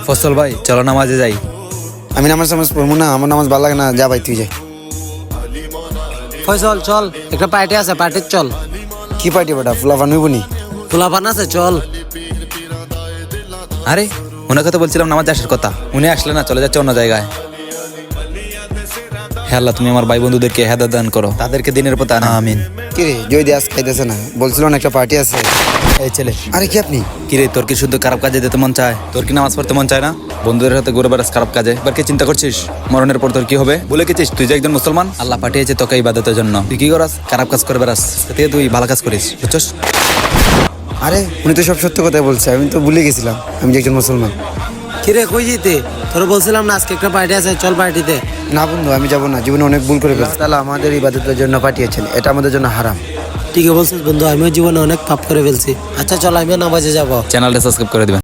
ফসল ভাই চলো নামাজে যাই। আমি নামাজ পড়বো না, আমার নামাজ ভালো লাগে না। যা ভাই তুই যাই। ফয়সল চল, একটা পার্টি আছে, পার্টির চল। কি পার্টি বেটা? ফুলাফান হইব নি? পোলাপান আছে, চল। আরে ওনাকে তো বলছিলাম নামাজে আসার কথা, উনি আসলে না, চলে যাচ্ছে অন্য জায়গায়। হে আল্লাহ, তুমি আমার ভাই বন্ধুদেরকে হেদায়েত দান করো, তাদেরকে দিনের পথে আনো, আমিন। কি রে জয়দি আজ খাইতেছে না? বলছিল না একটা পার্টি আছে। এই ছেলে, আরে কি আপনি? কিরে তোর কি শুধু খারাপ কাজে যেতে মন চায়? তোর কি নামাজ পড়তে মন চায় না? বন্ধুদের সাথে ঘুরে বেড়াস খারাপ কাজে, এবার কি চিন্তা করছিস মরণের পর তোর কি হবে? বলে গেছিস তুই যে একজন মুসলমান, আল্লাহ পাঠিয়েছে তোকে ইবাদতের জন্য। তুই কি করাস? খারাপ কাজ করে বেড়াস, থেকে তুই ভালো কাজ করিস, বুঝছস? আরে উনি তো সব সত্য কথাই বলছে, আমি তো ভুলে গেছিলাম আমি যে একজন মুসলমান। কিরে কই যেতে? তোর বলছিলাম না আজকে একটা পার্টি আছে, চল পার্টিতে। না বন্ধু, আমি যাবো না, জীবনে অনেক ভুল করে ফেলছি। তাহলে আমাদের ইবাদতের জন্য পাঠিয়েছেন, এটা আমাদের জন্য হারাম। ঠিকই বলছিস বন্ধু, আমিও জীবনে অনেক পাপ করে ফেলছি। আচ্ছা চল, আমিও নামাজে যাবো। চ্যানেলটা সাবস্ক্রাইব করে দিবেন।